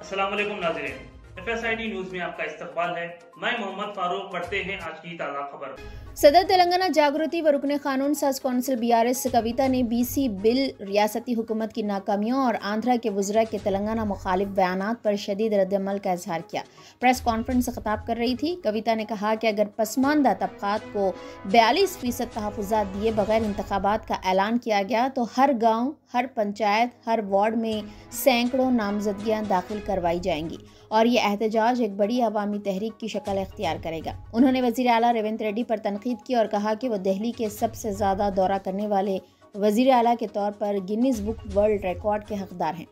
अस्सलाम वालेकुम नाज़रीन, FSID न्यूज में आपका इस्तकबाल है। मैं मोहम्मद फारूक। पढ़ते हैं आज की ताज़ा खबर। सदर तेलंगाना जागृति व रुकने कानून साज कौंसिल BRS कविता ने BC बिल, रियासती हुकूमत की नाकामियों और आंध्रा के वज़रा के तेलंगाना मुखालिफ बयानात पर शदीद रद्दअमल का इजहार किया। प्रेस कॉन्फ्रेंस से खिताब कर रही थी। कविता ने कहा कि अगर पसमानदा तबकात को 42% तहफ़्फ़ुज़ात दिए बगैर इंतखाबात का ऐलान किया गया तो हर गाँव, हर पंचायत, हर वार्ड में सैकड़ों नामजदगियाँ दाखिल करवाई जाएंगी और ये एहतजाज एक बड़ी अवामी तहरीक की शक्ल इख्तियार करेगा। उन्होंने वज़ीर आला रेवंत रेड्डी पर तनकीद की और कहा कि वो दिल्ली के सबसे ज़्यादा दौरा करने वाले वज़ीर आला के तौर पर गिनीज बुक वर्ल्ड रिकॉर्ड के हकदार हैं।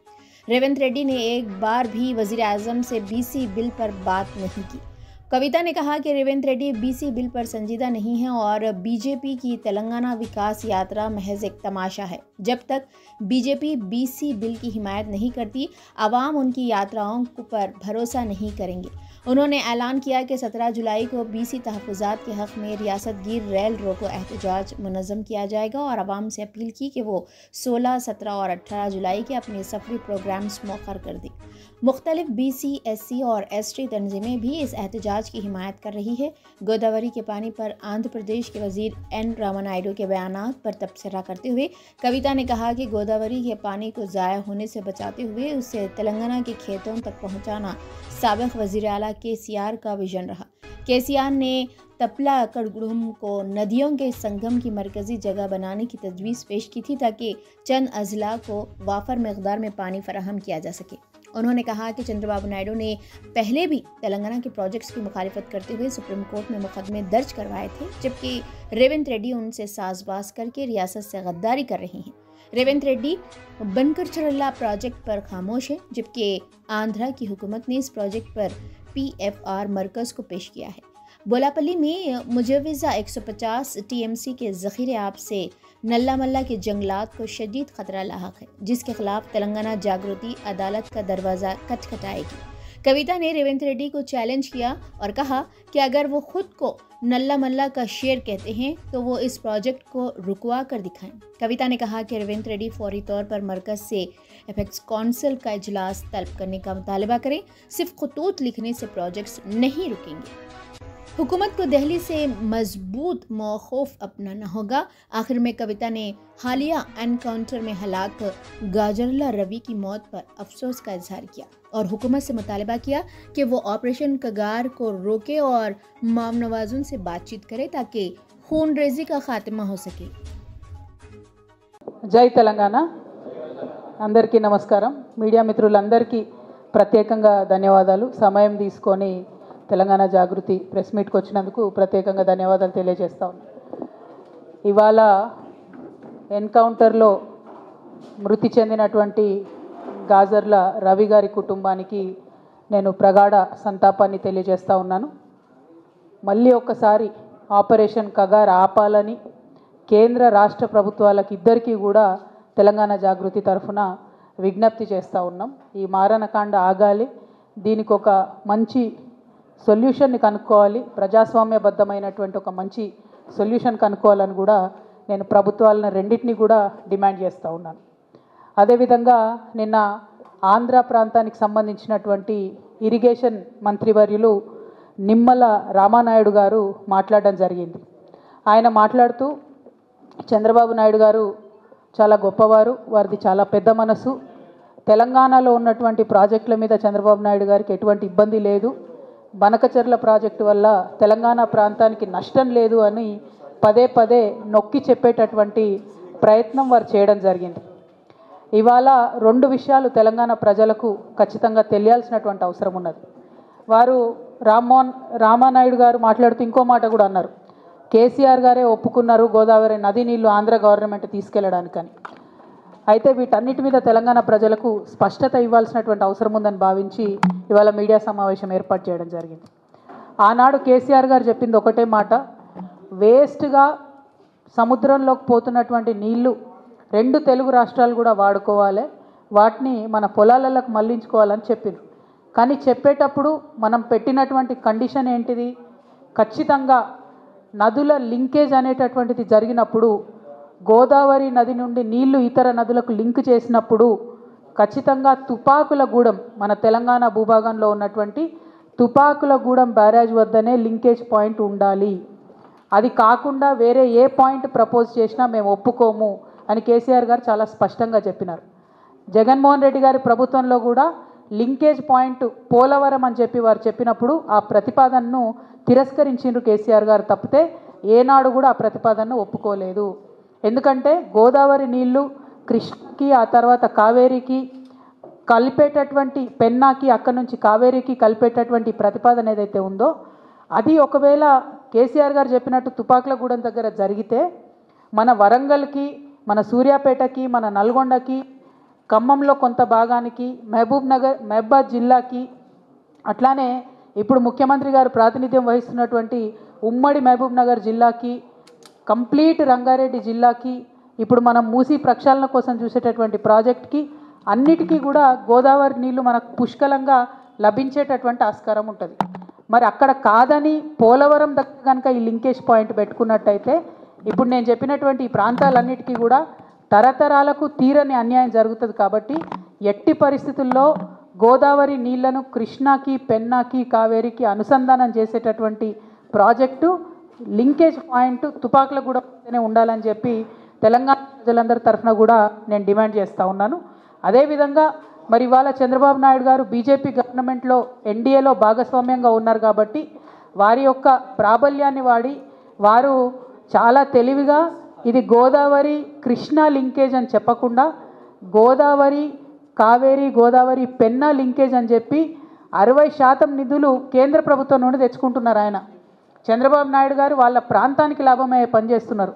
रेवंत रेड्डी ने एक बार भी वज़ीर आज़म से BC बिल पर बात नहीं की। कविता ने कहा कि रेवंत रेड्डी BC बिल पर संजीदा नहीं है और BJP की तेलंगाना विकास यात्रा महज एक तमाशा है। जब तक BJP BC बिल की हिमायत नहीं करती, आवाम उनकी यात्राओं पर भरोसा नहीं करेंगे। उन्होंने ऐलान किया कि 17 जुलाई को BC तहफ़्फ़ुज़ात के हक़ में रियासत गिर रेल रोको एहतजाज मुनज़्ज़म किया जाएगा और आवाम से अपील की कि वो 16, 17 और 18 जुलाई के अपने सफरी प्रोग्राम्स मौखर कर दें। मुख्तलिफ BC, SC और ST तंजीमें भी इस एहतजाज की हिमायत कर रही है। गोदावरी के पानी पर आंध्र प्रदेश के वज़ीर N रामानायडू के बयानात पर तबसरा करते हुए कविता ने कहा कि गोदावरी के पानी को ज़ाया होने से बचाते हुए उसे तेलंगाना के खेतों तक पहुँचाना साबिक़ वज़ीर आला KCR का विजन रहा। KCR ने तपला कड़गुड़ुम को नदियों के संगम की मरकज़ी जगह बनाने की तजवीज़ पेश की थी ताकि चंद अजला को वाफर मकदार में पानी फराहम किया जा सके। उन्होंने कहा कि चंद्रबाबू नायडू ने पहले भी तेलंगाना के प्रोजेक्ट्स की मुखालिफत करते हुए सुप्रीम कोर्ट में मुकदमे दर्ज करवाए थे, जबकि रेवंत रेड्डी उनसे साजबाज करके रियासत से गद्दारी कर रही हैं। रेवंत रेड्डी बनकर चरल्ला प्रोजेक्ट पर खामोश है, जबकि आंध्रा की हुकूमत ने इस प्रोजेक्ट पर PFR मरकज़ को पेश किया है। बोलापल्ली में मुजवज़ा 150 TMC के ज़ख़ीरे आब से नल्ला मल्ला के जंगलात को शदीद ख़तरा लाहक है, जिसके खिलाफ तेलंगाना जागृति अदालत का दरवाज़ा खटखटाएगी। कविता ने रेवंत रेड्डी को चैलेंज किया और कहा कि अगर वो खुद को नल्ला मल्ला का शेर कहते हैं तो वो इस प्रोजेक्ट को रुकवा कर दिखाएं। कविता ने कहा कि रेवंत रेड्डी फौरी तौर पर मरकज़ से एपेक्स कौंसिल का इजलास तलब करने का मुतालबा करें। सिर्फ खतूत लिखने से प्रोजेक्ट्स नहीं रुकेंगे। हुकूमत को दिल्ली से मजबूत मौक़िफ़ अपनाना होगा। आखिर में कविता ने हालिया एनकाउंटर में हलाक गाजरला रवि की मौत पर अफसोस का इजहार किया और हुकूमत से मुतालबा किया कि वो ऑपरेशन कगार को रोके और माम नवाजों से बातचीत करे ताकि खून रेजी का खात्मा हो सके। जय तेलंगाना अंदरिकी नमस्कारम। मीडिया मित्रुలందరికీ ప్రత్యేకంగా ధన్యవాదాలు। సమయం తీసుకొని తెలంగాణ జాగృతి ప్రెస్ మీట్కి వచ్చినందుకు ప్రత్యేకంగా ధన్యవాదాలు తెలియజేస్తా ఉన్నాను। ఇవాళ ఎన్కౌంటర్లో మృతి చెందినటువంటి గాజర్ల రవి గారి కుటుంబానికి నేను ప్రగాఢ సంతాపాన్ని తెలియజేస్తా ఉన్నాను। మళ్ళీ ఒక్కసారి ఆపరేషన్ కగార్ ఆపాలని కేంద్ర రాష్ట్ర ప్రభుత్వాలకు ఇద్దరికీ కూడా తెలంగాణ జాగృతి తరఫున విజ్ఞప్తి చేస్తూ ఉన్నాం। ఈ మారణకాండ ఆగాలి, దీనికి ఒక మంచి సొల్యూషన్ని కనుక్కోవాలి, ప్రజాస్వామ్యబద్ధమైనటువంటి ఒక మంచి సొల్యూషన్ కనుక్కోవాలని కూడా నేను ప్రభుత్వాలను రెండింటినీ కూడా డిమాండ్ చేస్తూ ఉన్నాను। అదేవిధంగా నిన్న ఆంధ్ర ప్రాంతానికి సంబంధించినటువంటి ఇరిగేషన్ మంత్రివర్యులు నిమ్మల రామానాయుడు గారు మాట్లాడడం జరిగింది। ఆయన మాట్లాడుతూ చంద్రబాబు నాయుడు గారు చాలా గొప్పవారు, వారిది చాలా పెద్ద మనసు, తెలంగాణలో ఉన్నటువంటి ప్రాజెక్టుల మీద చంద్రబాబు నాయుడు గారికి ఎటువంటి ఇబ్బంది లేదు, బనకచెర్ల ప్రాజెక్టు వల్ల తెలంగాణ ప్రాంతానికి నష్టం లేదు అని పదే పదే నొక్కి చెప్పేటటువంటి ప్రయత్నం వారు చేయడం జరిగింది। ఇవాళ రెండు విషయాలు తెలంగాణ ప్రజలకు ఖచ్చితంగా తెలియాల్సినటువంటి అవసరం ఉన్నది। వారు రామానాయుడు గారు మాట్లాడుతూ ఇంకో మాట కూడా అన్నారు, KCR గారే ఒప్పుకున్నారు గోదావరి నది నీళ్లు ఆంధ్ర గవర్నమెంట్ తీసుకెళ్లడానికని। అయితే వీటన్నిటి మీద తెలంగాణ ప్రజలకు స్పష్టత ఇవ్వాల్సినటువంటి అవసరం ఉందని భావించి ఇవాళ మీడియా సమావేశం ఏర్పాటు చేయడం జరిగింది। ఆనాడు KCR గారు చెప్పింది ఒకటే మాట, వేస్ట్గా సముద్రంలోకి పోతున్నటువంటి నీళ్లు రెండు తెలుగు రాష్ట్రాలు కూడా వాడుకోవాలి, వాటిని మన పొలాలకు మళ్లించుకోవాలని చెప్పింది। కానీ చెప్పేటప్పుడు మనం పెట్టినటువంటి కండిషన్ ఏంటిది, ఖచ్చితంగా నదుల లింకేజ్ అనేటటువంటిది జరిగినప్పుడు గోదావరి నది నుండి నీళ్లు ఇతర నదులకు లింక్ చేసినప్పుడు ఖచ్చితంగా తుపాకులగూడెం మన తెలంగాణ భూభాగంలో ఉన్నటువంటి తుపాకులగూడెం బ్యారేజ్ వద్దనే లింకేజ్ పాయింట్ ఉండాలి. అది కాకుండా వేరే ఏ పాయింట్ ప్రపోజ్ చేసినా మేము ఒప్పుకోము అని కేసీఆర్ గారు చాలా స్పష్టంగా చెప్పినారు. జగన్మోహన్ రెడ్డి గారి ప్రభుత్వంలో కూడా లింకేజ్ పాయింట్ పోలవరం అని చెప్పి వారు చెప్పినప్పుడు ఆ ప్రతిపాదనను తిరస్కరించిండ్రు కేసీఆర్ గారు తప్పితే ఏనాడు కూడా ఆ ప్రతిపాదనను ఒప్పుకోలేదు. ఎందుకంటే గోదావరి నీళ్లు కృష్ణకి ఆ తర్వాత కావేరీకి కలిపేటటువంటి పెన్నాకి అక్కడి నుంచి కావేరీకి కలిపేటటువంటి ప్రతిపాదన ఏదైతే ఉందో అది ఒకవేళ కేసీఆర్ గారు చెప్పినట్టు తుపాకులగూడెం దగ్గర జరిగితే మన వరంగల్కి, మన సూర్యాపేటకి, మన నల్గొండకి, ఖమ్మంలో కొంత భాగానికి, మహబూబాద్ జిల్లాకి, అట్లానే ఇప్పుడు ముఖ్యమంత్రి గారు ప్రాతినిధ్యం వహిస్తున్నటువంటి ఉమ్మడి మహబూబ్నగర్ జిల్లాకి, కంప్లీట్ రంగారెడ్డి జిల్లాకి, ఇప్పుడు మనం మూసీ ప్రక్షాళన కోసం చూసేటటువంటి ప్రాజెక్ట్కి అన్నిటికీ కూడా గోదావరి నీళ్లు మనకు పుష్కలంగా లభించేటటువంటి ఆస్కారం ఉంటుంది. మరి అక్కడ కాదని పోలవరం దగ్గర కనుక ఈ లింకేజ్ పాయింట్ పెట్టుకున్నట్టయితే ఇప్పుడు నేను చెప్పినటువంటి ఈ ప్రాంతాలన్నిటికీ కూడా తరతరాలకు తీరని అన్యాయం జరుగుతుంది. కాబట్టి ఎట్టి పరిస్థితుల్లో గోదావరి నీళ్లను కృష్ణాకి, పెన్నాకి, కావేరికి అనుసంధానం చేసేటటువంటి ప్రాజెక్టు లింకేజ్ పాయింట్ తుపాకులగూడెంలోనే ఉండాలని చెప్పి తెలంగాణ ప్రజలందరి తరఫున కూడా నేను డిమాండ్ చేస్తూ ఉన్నాను. అదేవిధంగా మరి ఇవాళ చంద్రబాబు నాయుడు గారు బీజేపీ గవర్నమెంట్లో ఎన్డీఏలో భాగస్వామ్యంగా ఉన్నారు కాబట్టి వారి యొక్క ప్రాబల్యాన్ని వాడి వారు చాలా తెలివిగా ఇది గోదావరి కృష్ణా లింకేజ్ అని చెప్పకుండా గోదావరి కావేరీ, గోదావరి పెన్నా లింకేజ్ అని చెప్పి 60% నిధులు కేంద్ర ప్రభుత్వం నుండి తెచ్చుకుంటున్నారు. ఆయన చంద్రబాబు నాయుడు గారు వాళ్ళ ప్రాంతానికి లాభమయ్యే పనిచేస్తున్నారు.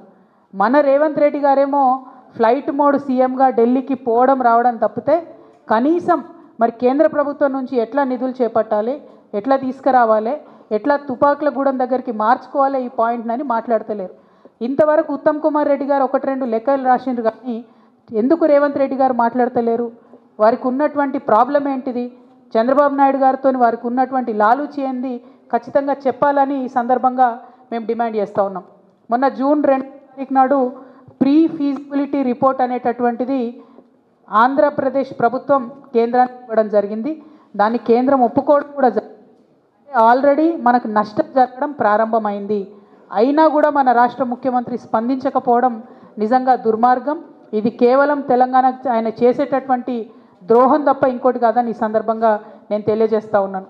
మన రేవంత్ రెడ్డి గారేమో ఫ్లైట్ మోడ్ సీఎంగా ఢిల్లీకి పోవడం రావడం తప్పితే కనీసం మరి కేంద్ర ప్రభుత్వం నుంచి ఎట్లా నిధులు చేపట్టాలి, ఎట్లా తీసుకురావాలి, ఎట్లా తుపాకులగూడెం దగ్గరికి మార్చుకోవాలి ఈ పాయింట్ని అని మాట్లాడతలేరు. ఇంతవరకు ఉత్తమ్ కుమార్ రెడ్డి గారు 1-2 లెక్కలు రాసిండ్రు కానీ ఎందుకు రేవంత్ రెడ్డి గారు మాట్లాడతలేరు? వారికి ఉన్నటువంటి ప్రాబ్లం ఏంటిది? చంద్రబాబు నాయుడు గారితో వారికి ఉన్నటువంటి లాలూచి ఏంది ఖచ్చితంగా చెప్పాలని ఈ సందర్భంగా మేము డిమాండ్ చేస్తూ ఉన్నాం. మొన్న జూన్ 2 నాడు ప్రీ ఫీజిబిలిటీ రిపోర్ట్ అనేటటువంటిది ఆంధ్రప్రదేశ్ ప్రభుత్వం కేంద్రానికి ఇవ్వడం జరిగింది. దాన్ని కేంద్రం ఒప్పుకోవడం కూడా జరిగింది. ఆల్రెడీ మనకు నష్టం జరగడం ప్రారంభమైంది. అయినా కూడా మన రాష్ట్ర ముఖ్యమంత్రి స్పందించకపోవడం నిజంగా దుర్మార్గం. ఇది కేవలం తెలంగాణకు ఆయన చేసేటటువంటి ద్రోహం తప్ప ఇంకోటి కాదని ఈ సందర్భంగా నేను తెలియజేస్తూ ఉన్నాను.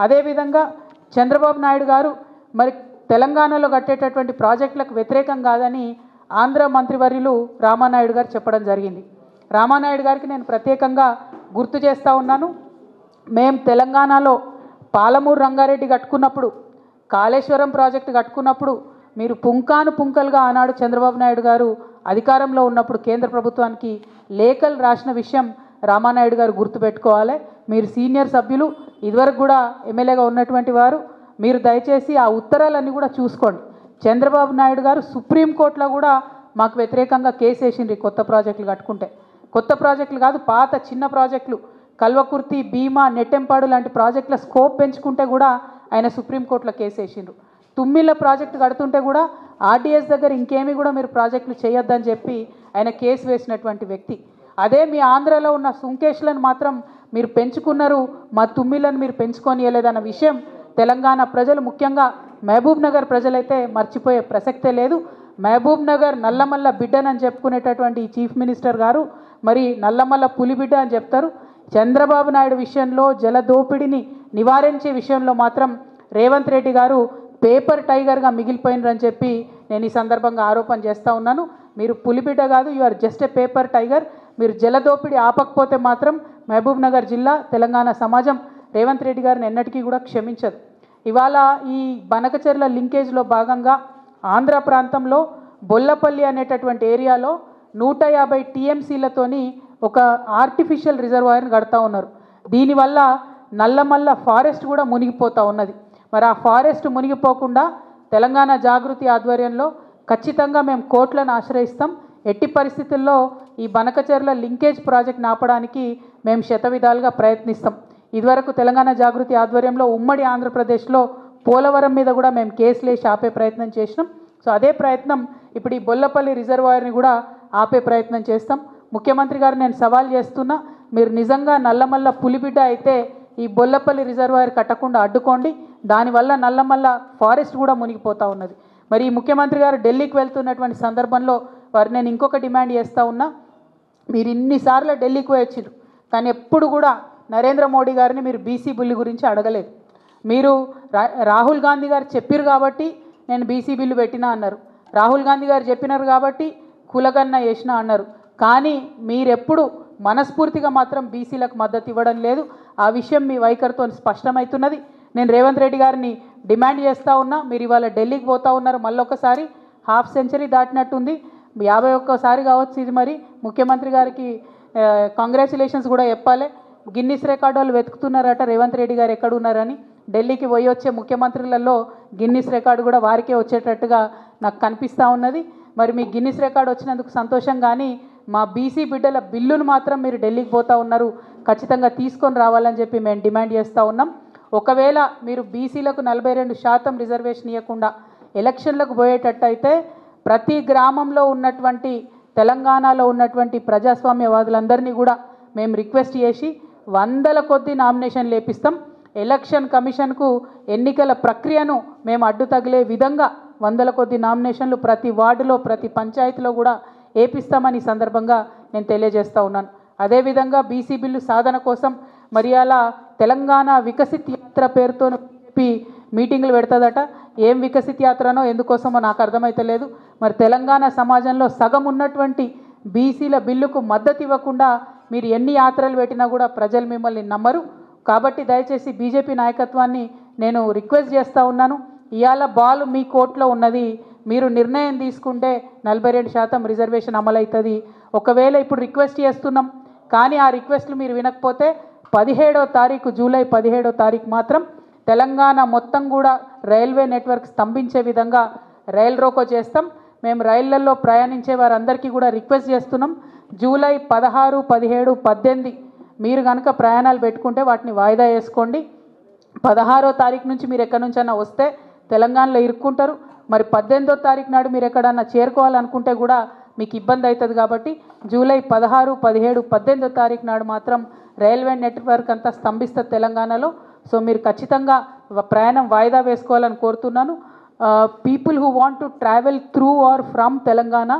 అదేవిధంగా చంద్రబాబు నాయుడు గారు మరి తెలంగాణలో కట్టేటటువంటి ప్రాజెక్టులకు వ్యతిరేకం కాదని ఆంధ్ర మంత్రివర్యులు రామానాయుడు గారు చెప్పడం జరిగింది. రామానాయుడు గారికి నేను ప్రత్యేకంగా గుర్తు చేస్తూ ఉన్నాను. మేము తెలంగాణలో పాలమూరు రంగారెడ్డి కట్టుకున్నప్పుడు, కాళేశ్వరం ప్రాజెక్టు కట్టుకున్నప్పుడు మీరు పుంకానుపుంకలుగా ఆనాడు చంద్రబాబు నాయుడు గారు అధికారంలో ఉన్నప్పుడు కేంద్ర ప్రభుత్వానికి లేఖలు రాసిన విషయం రామానాయుడు గారు గుర్తుపెట్టుకోవాలి. మీరు సీనియర్ సభ్యులు, ఇదివరకు కూడా ఎమ్మెల్యేగా ఉన్నటువంటి వారు, మీరు దయచేసి ఆ ఉత్తరాలన్నీ కూడా చూసుకోండి. చంద్రబాబు నాయుడు గారు సుప్రీంకోర్టులో కూడా మాకు వ్యతిరేకంగా కేసు వేసిండ్రు. కొత్త ప్రాజెక్టులు కట్టుకుంటే, కొత్త ప్రాజెక్టులు కాదు పాత చిన్న ప్రాజెక్టులు కల్వకుర్తి, భీమా, నెట్టెంపాడు లాంటి ప్రాజెక్టుల స్కోప్ పెంచుకుంటే కూడా ఆయన సుప్రీంకోర్టులో కేసు వేసిండ్రు. తుమ్మిళ్ళ ప్రాజెక్టు కడుతుంటే కూడా ఆర్డీఎస్ దగ్గర ఇంకేమీ కూడా మీరు ప్రాజెక్టులు చేయొద్దని చెప్పి ఆయన కేసు వేసినటువంటి వ్యక్తి. అదే మీ ఆంధ్రాలో ఉన్న సుంకేష్లను మాత్రం మీరు పెంచుకున్నారు, మా తుమ్మిళ్ళను మీరు పెంచుకోనియలేదన్న విషయం తెలంగాణ ప్రజలు, ముఖ్యంగా మహబూబ్ నగర్ ప్రజలైతే మర్చిపోయే ప్రసక్తే లేదు. మహబూబ్ నగర్ నల్లమల్ల బిడ్డనని చెప్పుకునేటటువంటి ఈ చీఫ్ మినిస్టర్ గారు మరి నల్లమల్ల పులిబిడ్డ అని చెప్తారు. చంద్రబాబు నాయుడు విషయంలో, జల దోపిడీని నివారించే విషయంలో మాత్రం రేవంత్ రెడ్డి గారు పేపర్ టైగర్గా మిగిలిపోయినరని చెప్పి నేను ఈ సందర్భంగా ఆరోపణ చేస్తూ ఉన్నాను. మీరు పులిబిడ్డ కాదు, you are just a paper tiger. మీరు జల దోపిడీ ఆపకపోతే మాత్రం మహబూబ్ నగర్ జిల్లా, తెలంగాణ సమాజం రేవంత్ రెడ్డి గారిని ఎన్నటికీ కూడా క్షమించదు. ఇవాళ ఈ బనకచెర్ల లింకేజ్లో భాగంగా ఆంధ్ర ప్రాంతంలో బొల్లపల్లి అనేటటువంటి ఏరియాలో 150 టీఎంసీలతోని ఒక ఆర్టిఫిషియల్ రిజర్వాయర్ని కడతా ఉన్నారు. దీనివల్ల నల్లమల్ల ఫారెస్ట్ కూడా మునిగిపోతూ ఉన్నది. మరి ఆ ఫారెస్ట్ మునిగిపోకుండా తెలంగాణ జాగృతి ఆధ్వర్యంలో ఖచ్చితంగా మేము కోర్టులను ఆశ్రయిస్తాం. ఎట్టి పరిస్థితుల్లో ఈ బనకచెర్ల లింకేజ్ ప్రాజెక్ట్ని ఆపడానికి మేము శతవిధాలుగా ప్రయత్నిస్తాం. ఇదివరకు తెలంగాణ జాగృతి ఆధ్వర్యంలో ఉమ్మడి ఆంధ్రప్రదేశ్లో పోలవరం మీద కూడా మేము కేసులు వేసి ఆపే ప్రయత్నం చేసినాం. సో అదే ప్రయత్నం ఇప్పుడు ఈ బొల్లపల్లి రిజర్వాయర్ని కూడా ఆపే ప్రయత్నం చేస్తాం. ముఖ్యమంత్రి గారు నేను సవాల్ చేస్తున్నా, మీరు నిజంగా నల్లమల్ల పులిబిడ్డ అయితే ఈ బొల్లపల్లి రిజర్వాయర్ కట్టకుండా అడ్డుకోండి. దానివల్ల నల్లమల్ల ఫారెస్ట్ కూడా మునిగిపోతూ ఉన్నది. మరి ఈ ముఖ్యమంత్రి గారు ఢిల్లీకి వెళ్తున్నటువంటి సందర్భంలో వారు నేను ఇంకొక డిమాండ్ చేస్తూ ఉన్నా, మీరు ఇన్నిసార్లు ఢిల్లీకి వచ్చారు కానీ ఎప్పుడు కూడా నరేంద్ర మోడీ గారిని మీరు బీసీ బిల్లు గురించి అడగలేదు. మీరు రాహుల్ గాంధీ గారు చెప్పారు కాబట్టి నేను బీసీ బిల్లు పెట్టినా అన్నారు, రాహుల్ గాంధీ గారు చెప్పినారు కాబట్టి కులగన్న చేసినా అన్నారు. కానీ మీరెప్పుడు మనస్ఫూర్తిగా మాత్రం బీసీలకు మద్దతు ఇవ్వడం లేదు. ఆ విషయం మీ వైఖరితో స్పష్టమవుతున్నది. నేను రేవంత్ రెడ్డి గారిని డిమాండ్ చేస్తూ ఉన్నా, మీరు ఇవాళ ఢిల్లీకి పోతూ ఉన్నారు, మళ్ళొకసారి హాఫ్ సెంచరీ దాటినట్టుంది, 51సారి కావచ్చు ఇది. మరి ముఖ్యమంత్రి గారికి కంగ్రాచులేషన్స్ కూడా చెప్పాలి. గిన్నిస్ రికార్డు వాళ్ళు వెతుకుతున్నారట రేవంత్ రెడ్డి గారు ఎక్కడ ఉన్నారని. ఢిల్లీకి పోయి వచ్చే ముఖ్యమంత్రులలో గిన్నిస్ రికార్డు కూడా వారికే వచ్చేటట్టుగా నాకు కనిపిస్తూ ఉన్నది. మరి మీ గిన్నిస్ రికార్డు వచ్చినందుకు సంతోషం, కానీ మా బీసీ బిడ్డల బిల్లును మాత్రం మీరు ఢిల్లీకి పోతూ ఉన్నారు, ఖచ్చితంగా తీసుకొని రావాలని చెప్పి మేము డిమాండ్ చేస్తూ ఉన్నాం. ఒకవేళ మీరు బీసీలకు 42% రిజర్వేషన్ ఇవ్వకుండా ఎలక్షన్లకు పోయేటట్టయితే ప్రతి గ్రామంలో ఉన్నటువంటి తెలంగాణలో ఉన్నటువంటి ప్రజాస్వామ్యవాదులందరినీ కూడా మేము రిక్వెస్ట్ చేసి 100ల కొద్దీ నామినేషన్లు వేపిస్తాం. ఎలక్షన్ కమిషన్కు ఎన్నికల ప్రక్రియను మేము అడ్డు తగిలే విధంగా 100ల కొద్దీ నామినేషన్లు ప్రతి వార్డులో ప్రతి పంచాయతీలో కూడా వేపిస్తామని ఈ సందర్భంగా నేను తెలియజేస్తూ ఉన్నాను. అదేవిధంగా బీసీ బిల్లు సాధన కోసం మరి అలా తెలంగాణ వికసిత్ యాత్ర పేరుతో చెప్పి మీటింగులు పెడుతుందట. ఏం వికసిత్ యాత్రనో ఎందుకోసమో నాకు అర్థమైతలేదు. మరి తెలంగాణ సమాజంలో సగం ఉన్నటువంటి బీసీల బిల్లుకు మద్దతు ఇవ్వకుండా మీరు ఎన్ని యాత్రలు పెట్టినా కూడా ప్రజలు మిమ్మల్ని నమ్మరు. కాబట్టి దయచేసి బీజేపీ నాయకత్వాన్ని నేను రిక్వెస్ట్ చేస్తూ ఉన్నాను, ఇవాళ బాల్ మీ కోర్టులో ఉన్నది, మీరు నిర్ణయం తీసుకుంటే 42% రిజర్వేషన్ అమలవుతుంది. ఒకవేళ ఇప్పుడు రిక్వెస్ట్ చేస్తున్నాం కానీ ఆ రిక్వెస్ట్లు మీరు వినకపోతే 17వ తారీఖు జూలై 17వ తారీఖు మాత్రం తెలంగాణ మొత్తం కూడా రైల్వే నెట్వర్క్ స్తంభించే విధంగా రైల్ రోకో చేస్తాం. మేము రైళ్లలో ప్రయాణించే వారందరికీ కూడా రిక్వెస్ట్ చేస్తున్నాం, జూలై 16, 17, 18 మీరు కనుక ప్రయాణాలు పెట్టుకుంటే వాటిని వాయిదా వేసుకోండి. 16వ తారీఖు నుంచి మీరు ఎక్కడి నుంచైనా వస్తే తెలంగాణలో ఇరుక్కుంటారు. మరి 18వ తారీఖు నాడు మీరు ఎక్కడన్నా చేరుకోవాలనుకుంటే కూడా మీకు ఇబ్బంది అవుతుంది. కాబట్టి జూలై 16, 17, 18వ తారీఖు నాడు మాత్రం రైల్వే నెట్వర్క్ అంతా స్తంభిస్తుంది తెలంగాణలో. సో మీరు ఖచ్చితంగా ప్రయాణం వాయిదా వేసుకోవాలని కోరుతున్నాను. People who want to travel through or from Telangana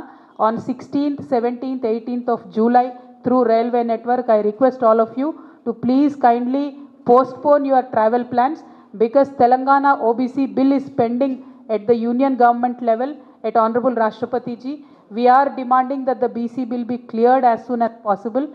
on 16th, 17th, 18th of July through railway network, I request all of you to please kindly postpone your travel plans because Telangana OBC bill is pending at the union government level at Honorable Rashtrapati ji. We are demanding that the BC bill be cleared as soon as possible.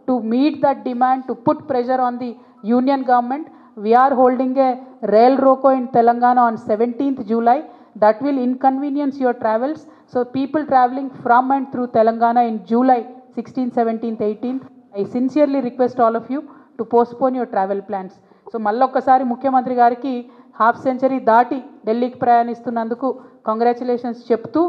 To meet that demand, to put pressure on the union government, we are holding a rail roko in Telangana on 17th July. That will inconvenience your travels. So people traveling from and through Telangana in July 16th, 17th, 18th, I sincerely request all of you to postpone your travel plans. So మళ్ళొక్కసారి ముఖ్యమంత్రి గారికి half century దాటి ఢిల్లీకి ప్రయాణిస్తున్నందుకు congratulations చెప్తూ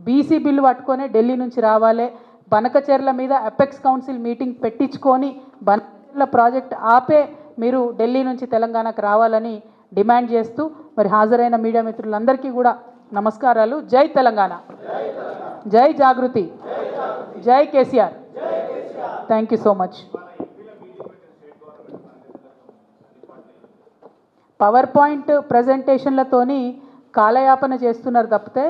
BC bill పట్టుకొని ఢిల్లీ నుంచి రావాలి. బనకచెర్ల మీద అపెక్స్ కౌన్సిల్ మీటింగ్ పెట్టించుకొని బనకచెర్ల ప్రాజెక్ట్ ఆపే మీరు ఢిల్లీ నుంచి తెలంగాణకు రావాలని డిమాండ్ చేస్తూ మరి హాజరైన మీడియా మిత్రులందరికీ కూడా నమస్కారాలు. జై తెలంగాణ, జై జాగృతి, జై KCR. Thank you so much. Power point ప్రజెంటేషన్లతోని కాలయాపన చేస్తున్నారు తప్పితే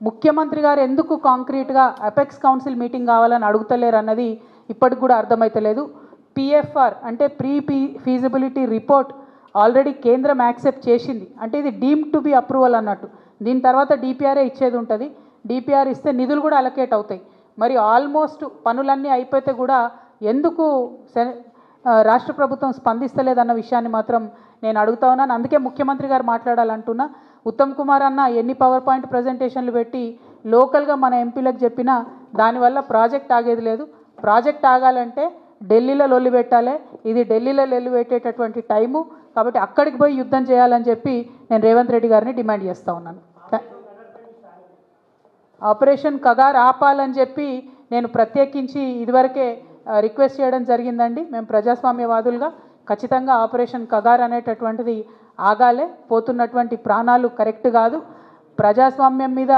ముఖ్యమంత్రి గారు ఎందుకు కాంక్రీట్గా అపెక్స్ కౌన్సిల్ మీటింగ్ కావాలని అడుగుతలేరు అన్నది ఇప్పటికి కూడా అర్థమైతలేదు. పిఎఫ్ఆర్ అంటే ప్రీ ఫీజిబిలిటీ రిపోర్ట్ ఆల్రెడీ కేంద్రం యాక్సెప్ట్ చేసింది, అంటే ఇది డీమ్డ్ టు బి అప్రూవల్ అన్నట్టు. దీని తర్వాత డిపిఆర్ఏ ఇచ్చేది ఉంటుంది. డిపిఆర్ ఇస్తే నిధులు కూడా అలొకేట్ అవుతాయి. మరి ఆల్మోస్ట్ పనులన్నీ అయిపోతే కూడా ఎందుకు రాష్ట్ర ప్రభుత్వం స్పందిస్తలేదన్న విషయాన్ని మాత్రం నేను అడుగుతా ఉన్నాను. అందుకే ముఖ్యమంత్రి గారు మాట్లాడాలంటున్నా. ఉత్తమ్ కుమార్ అన్న ఎన్ని పవర్ పాయింట్ ప్రజెంటేషన్లు పెట్టి లోకల్గా మన ఎంపీలకు చెప్పినా దానివల్ల ప్రాజెక్ట్ ఆగేది లేదు. ప్రాజెక్ట్ ఆగాలంటే ఢిల్లీలో లొల్లి పెట్టాలి. ఇది ఢిల్లీలో లొల్లి పెట్టేటటువంటి టైము, కాబట్టి అక్కడికి పోయి యుద్ధం చేయాలని చెప్పి నేను రేవంత్ రెడ్డి గారిని డిమాండ్ చేస్తూ ఉన్నాను. ఆపరేషన్ కగార్ ఆపాలని చెప్పి నేను ప్రత్యేకించి ఇదివరకే రిక్వెస్ట్ చేయడం జరిగిందండి. మేము ప్రజాస్వామ్యవాదులుగా ఖచ్చితంగా ఆపరేషన్ కగార్ అనేటటువంటిది ఆగాలే. పోతున్నటువంటి ప్రాణాలు కరెక్ట్ కాదు. ప్రజాస్వామ్యం మీద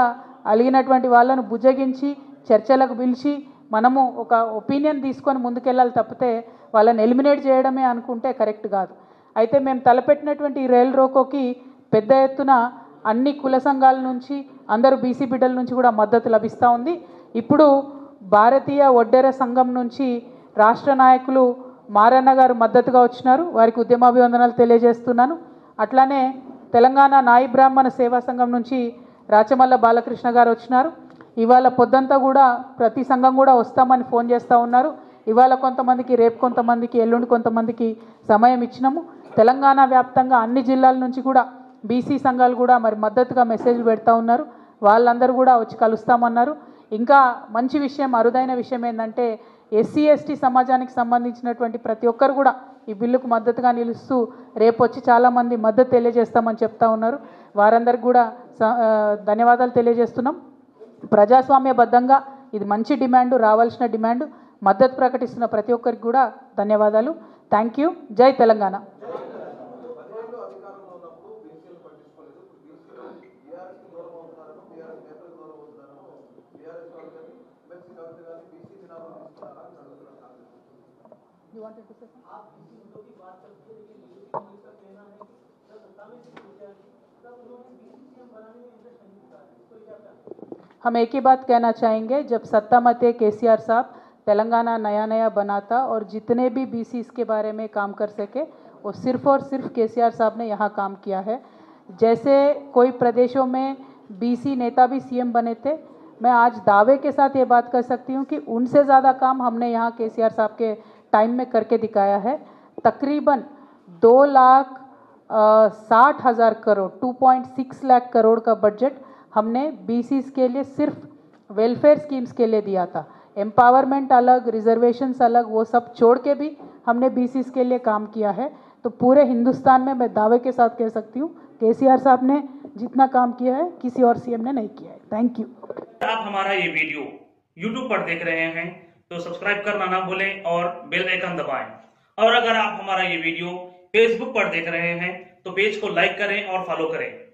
అలిగినటువంటి వాళ్ళను బుజ్జగించి చర్చలకు పిలిచి మనము ఒక ఒపీనియన్ తీసుకొని ముందుకెళ్ళాలి తప్పితే వాళ్ళని ఎలిమినేట్ చేయడమే అనుకుంటే కరెక్ట్ కాదు. అయితే మేము తలపెట్టినటువంటి ఈ రైల్ రోకోకి పెద్ద ఎత్తున అన్ని కుల సంఘాల నుంచి అందరూ బీసీ బిడ్డల నుంచి కూడా మద్దతు లభిస్తూ ఉంది. ఇప్పుడు భారతీయ ఒడ్డెర సంఘం నుంచి రాష్ట్ర నాయకులు మారన్న గారు మద్దతుగా వచ్చినారు. వారికి ఉద్యమాభివందనాలు తెలియజేస్తున్నాను. అట్లానే తెలంగాణ నాయి బ్రాహ్మణ సేవా సంఘం నుంచి రాచమల్ల బాలకృష్ణ గారు వచ్చినారు. ఇవాళ పొద్దంతా కూడా ప్రతి సంఘం కూడా వస్తామని ఫోన్ చేస్తూ ఉన్నారు. ఇవాళ కొంతమందికి, రేపు కొంతమందికి, ఎల్లుండి కొంతమందికి సమయం ఇచ్చినాము. తెలంగాణ వ్యాప్తంగా అన్ని జిల్లాల నుంచి కూడా బీసీ సంఘాలు కూడా మరి మద్దతుగా మెసేజ్లు పెడతా ఉన్నారు. వాళ్ళందరూ కూడా వచ్చి కలుస్తామన్నారు. ఇంకా మంచి విషయం, అరుదైన విషయం ఏంటంటే ఎస్సీ ఎస్టీ సమాజానికి సంబంధించినటువంటి ప్రతి ఒక్కరు కూడా ఈ బిల్లుకు మద్దతుగా నిలుస్తూ రేపు వచ్చి చాలామంది మద్దతు తెలియజేస్తామని చెప్తా ఉన్నారు. వారందరికీ కూడా ధన్యవాదాలు తెలియజేస్తున్నాం. ప్రజాస్వామ్యబద్ధంగా ఇది మంచి డిమాండ్, రావాల్సిన డిమాండ్. మద్దతు ప్రకటిస్తున్న ప్రతి ఒక్కరికి కూడా ధన్యవాదాలు. Thank you. జై తెలంగాణ. हम एक ही बात कहना चाहेंगे, जब सत्ता में थे केसीआर साहब तेलंगाना नया नया बनाता और जितने भी बीसी इसके बारे में काम कर सके वो सिर्फ और सिर्फ केसीआर साहब ने यहाँ काम किया है। जैसे कोई प्रदेशों में बीसी नेता भी सीएम बने थे, मैं आज दावे के साथ ये बात कर सकती हूँ कि उनसे ज़्यादा काम हमने यहाँ केसीआर साहब के टाइम में करके दिखाया है। तकरीबन 2,60,000 करोड़ 2.6 लाख करोड़ का बजट हमने बीसीस के लिए सिर्फ वेलफेयर स्कीम्स के लिए दिया था। एम्पावरमेंट अलग, रिजर्वेशंस अलग, वो सब छोड़ के भी हमने बीसीस के लिए काम किया है। तो पूरे हिंदुस्तान में मैं दावे के साथ कह सकती हूँ केसीआर साहब ने जितना काम किया है किसी और सीएम ने नहीं किया है। Thank you. आप हमारा ये वीडियो यूट्यूब पर देख रहे हैं तो सब्सक्राइब करना ना भूलें और बेल आइकन दबाएं। और अगर आप हमारा ये वीडियो फेसबुक पर देख रहे हैं तो पेज को लाइक करें और फॉलो करें।